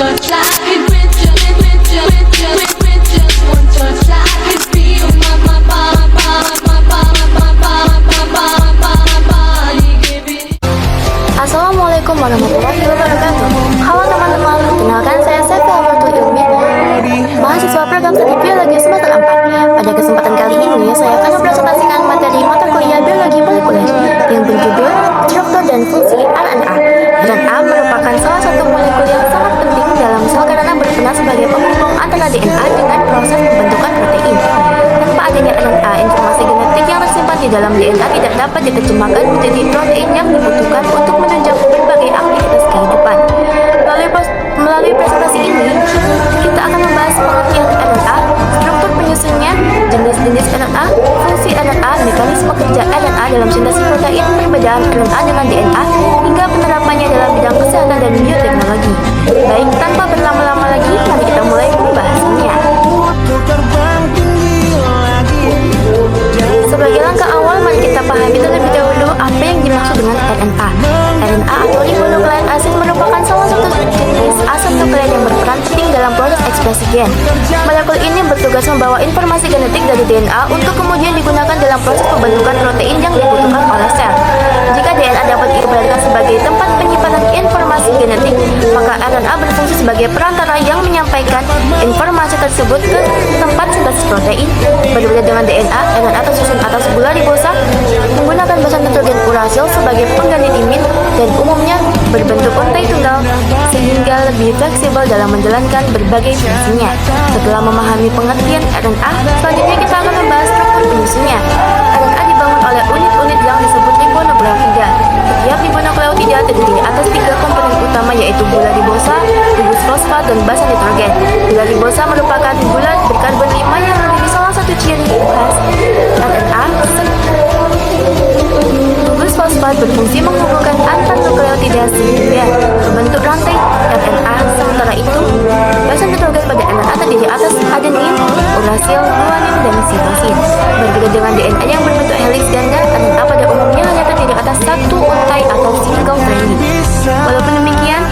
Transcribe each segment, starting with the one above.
touch, I can with you, with you, with you, with just one touch, I can feel my body give it. Assalamualaikum warahmatullahi wabarakatuh. Halo teman-teman, kenalkan saya Saiful Alberto Ilmi, mahasiswa program studi biologi semester 4. Pada kesempatan kali ini, saya akan mempresentasikan materi mata kuliah biologi molekuler yang berjudul struktur dan fungsi RNA. RNA merupakan salah satu molekul yang sangat penting dalam sel karena berperan sebagai penghubung antara DNA dengan proses pembentukan protein. Tanpa adanya RNA, informasi genetik yang tersimpan di dalam DNA tidak dapat diterjemahkan menjadi protein yang dibutuhkan untuk menunjang berbagai aktivitas kehidupan. Melalui presentasi ini, kita akan membahas pengertian RNA, struktur penyusunnya, jenis-jenis RNA, fungsi RNA, mekanisme kerja RNA dalam sintesis protein, perbedaan RNA dengan DNA, hingga penerapannya dalam bidang kesehatan dan bioteknologi. Baik, tanpa berlama-lama lagi, mari kita mulai pembahasannya. Sebagai langkah awal, mari kita pahami terlebih dahulu apa yang dimaksud dengan RNA. RNA atau ribonukleik asid merupakan salah satu jenis asam nukleat yang berperan penting dalam proses ekspresi gen. Molekul ini bertugas membawa informasi genetik dari DNA untuk kemudian digunakan dalam proses pembentukan protein yang dibutuhkan oleh sel. Jika DNA dapat diibaratkan sebagai tempat penyimpanan informasi genetik, maka RNA berfungsi sebagai perantara yang menyampaikan informasi tersebut ke tempat sintesis protein. Berbeda dengan DNA, RNA tersusun atas gula ribosa menggunakan basan nitrogen urasil sebagai pengganti timin dan umumnya berbentuk untai tunggal sehingga lebih fleksibel dalam menjalankan berbagai fungsinya. Setelah memahami pengertian RNA, selanjutnya kita akan membahas struktur penyusunnya. RNA dibangun oleh unit-unit yang disebut ribonukleotida. Setiap ribonukleotida terdiri atas 3 komponen utama yaitu gula ribosa, gugus fosfat, dan basan nitrogen. Gula ribosa merupakan gula berkarbon 5 yang menjadi salah satu ciri khas RNA. Gugus fosfat berfungsi menghubungkan antar nukleotida sehingga membentuk rantai RNA. Sementara itu, basan nitrogen pada RNA terdiri atas adenin, urasil, guanin, dan sitosin. Berbeda dengan DNA yang berbentuk heliks ganda, RNA pada umumnya hanya terdiri atas satu untai atau single stranded. Walaupun demikian,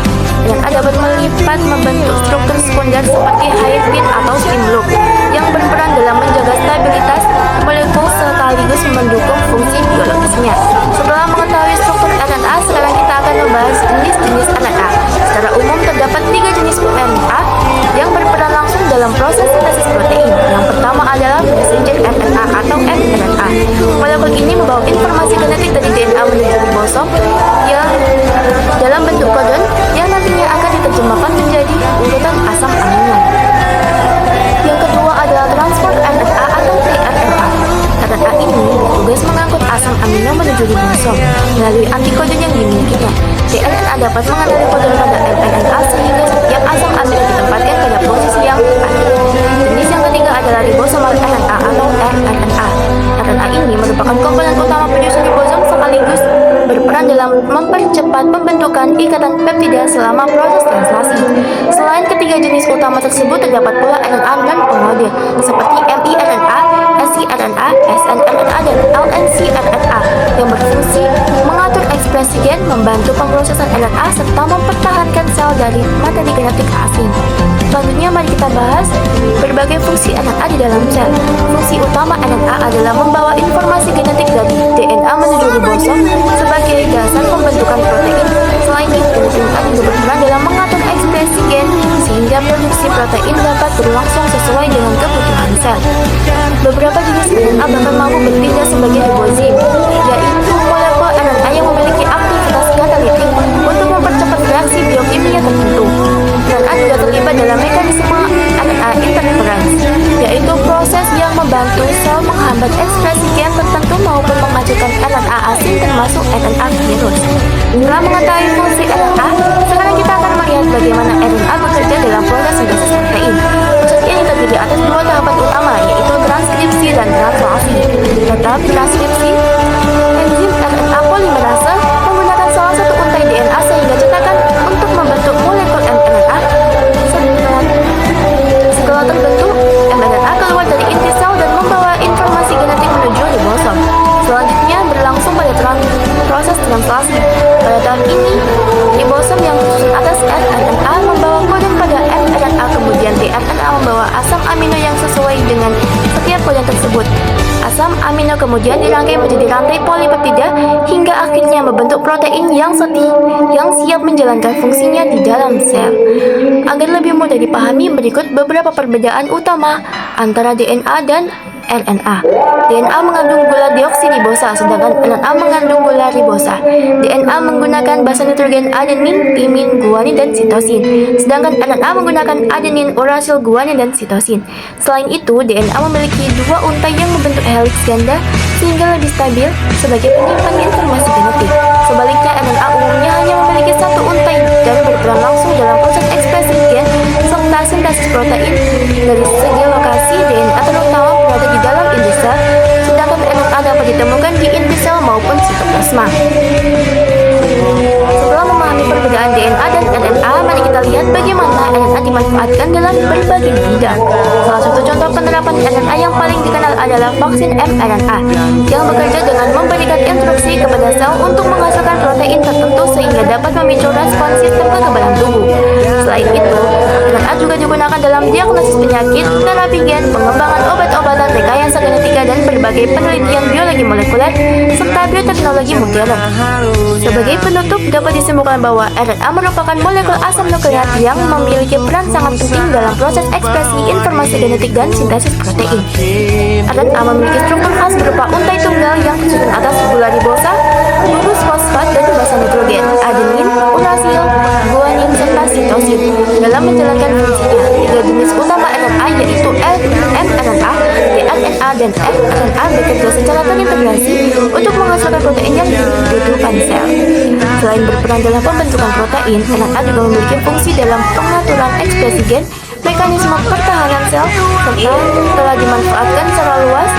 RNA dapat melipat membentuk struktur sekunder seperti hydrid atau spin loop yang berperan dalam menjaga stabilitas molekul sekaligus mendukung fungsi biologisnya. Setelah mengetahui struktur RNA, sekarang kita akan membahas jenis-jenis RNA. Secara umum terdapat 3 jenis RNA yang berperan langsung dalam proses sintesis protein. Yang pertama adalah messenger RNA atau mRNA. Molekul ini membawa informasi genetik dari DNA menuju ribosom yang dalam bentuk kodon yang nantinya akan diterjemahkan menjadi urutan asam amino. Yang kedua adalah transport RNA atau tRNA. RNA ini bertugas mengangkut asam amino menuju ribosom melalui antikodon yang dimilikinya. tRNA dapat mengenali kodon pada mRNA sehingga setiap asam amino ditempatkan pada posisi yang tepat. Jenis yang ketiga adalah ribosomal RNA atau rRNA. RNA ini merupakan komponen utama penyusun ribosom sekaligus berperan dalam mempercepat pembentukan ikatan peptida selama proses translasi. Selain ketiga jenis utama tersebut, terdapat pula RNA non-pengode seperti miRNA, siRNA, snRNA, dan lncRNA yang berfungsi mengatur ekspresi gen, membantu pemrosesan RNA, serta mempertahankan sel dari materi genetik asing. Selanjutnya mari kita bahas berbagai fungsi RNA di dalam sel. Fungsi utama RNA adalah membawa informasi genetik dari DNA menuju ribosom sebagai dasar pembentukan protein. Selain itu, RNA juga berperan dalam mengatur ekspresi gen sehingga produksi protein dapat berlangsung sesuai dengan kebutuhan sel. Beberapa jenis RNA bahkan mampu bertindak sebagai ribozim, yaitu molekul RNA yang memiliki aktivitas katalitik untuk mempercepat reaksi biokimia tertentu. RNA juga terlibat dalam mekanisme RNA interference, yaitu proses yang membantu sel menghambat ekspresi gen tertentu maupun menghasilkan RNA asing termasuk RNA virus. Setelah mengetahui fungsi RNA, sekarang kita akan melihat bagaimana RNA bekerja dalam proses sintesis protein. Proses ini terdiri atas 2 tahapan utama, yaitu transkripsi dan translasi. Tahap transkripsi, enzim RNA polimerase menggunakan salah satu untai DNA sehingga cetakan untuk membentuk molekul mRNA. Setelah terbentuk, mRNA keluar dari inti sel dan membawa informasi genetik menuju ribosom. Selanjutnya berlangsung pada proses translasi. Pada tahap ini, ribosom yang komponen tersebut. Asam amino kemudian dirangkai menjadi rantai polipeptida hingga akhirnya membentuk protein yang siap menjalankan fungsinya di dalam sel. Agar lebih mudah dipahami, berikut beberapa perbedaan utama antara DNA dan RNA. DNA mengandung gula deoksiribosa, sedangkan RNA mengandung gula ribosa. DNA menggunakan basa nitrogen adenin, timin, guanin, dan sitosin, sedangkan RNA menggunakan adenin, urasil, guanin, dan sitosin. Selain itu, DNA memiliki dua untai yang membentuk heliks ganda sehingga lebih stabil sebagai penyimpan informasi genetik. Sebaliknya, RNA umumnya hanya memiliki satu untai dan berperan langsung dalam proses ekspresi gen serta sintesis protein. Dari segi lokasi, DNA terutama berada di dalam inti sel, sedangkan RNA dapat ditemukan di inti sel maupun sitoplasma. Setelah memahami perbedaan DNA dan RNA, mari kita lihat bagaimana RNA dimanfaatkan dalam berbagai bidang. Salah satu contoh penerapan RNA yang paling dikenal adalah vaksin mRNA, yang bekerja dengan memberikan instruksi kepada sel untuk menghasilkan protein tertentu sehingga dapat memicu respons sistem kekebalan tubuh. Selain itu, RNA juga digunakan dalam diagnosis penyakit, terapi gen, pengembangan obat-obatan, rekayasa genetika, dan berbagai penelitian biologi molekuler serta bioteknologi modern. Sebagai penutup, dapat disimpulkan bahwa RNA merupakan molekul asam nukleat yang memiliki peran sangat penting dalam proses ekspresi informasi genetik dan sintesis protein. RNA memiliki struktur khas berupa untai tunggal yang tersusun atas gula ribosa, gugus fosfat, dan basa nitrogen, adenin, urasil, guanin, serta sitosin. Dalam menjalankan fungsinya, tiga jenis utama RNA yaitu mRNA, tRNA, dan rRNA bekerja secara terintegrasi untuk menghasilkan protein yang dibutuhkan sel. Selain berperan dalam pembentukan protein, RNA juga memiliki fungsi dalam pengaturan ekspresi gen, mekanisme pertahanan sel, serta telah dimanfaatkan secara luas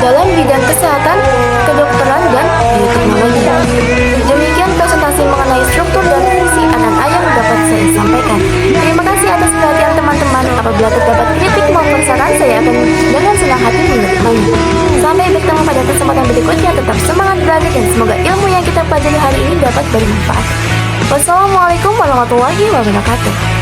dalam bidang kesehatan, kedokteran, dan bioteknologi. Demikian presentasi mengenai struktur dan fungsi RNA yang dapat saya sampaikan. Terima kasih atas perhatian teman-teman. Apabila terdapat kritik maupun saran, saya akan dengan senang hati menerimanya. Sampai bertemu pada kesempatan berikutnya. Tetap semangat belajar dan semoga ilmu yang kita pelajari hari ini dapat bermanfaat. Wassalamualaikum warahmatullahi wabarakatuh.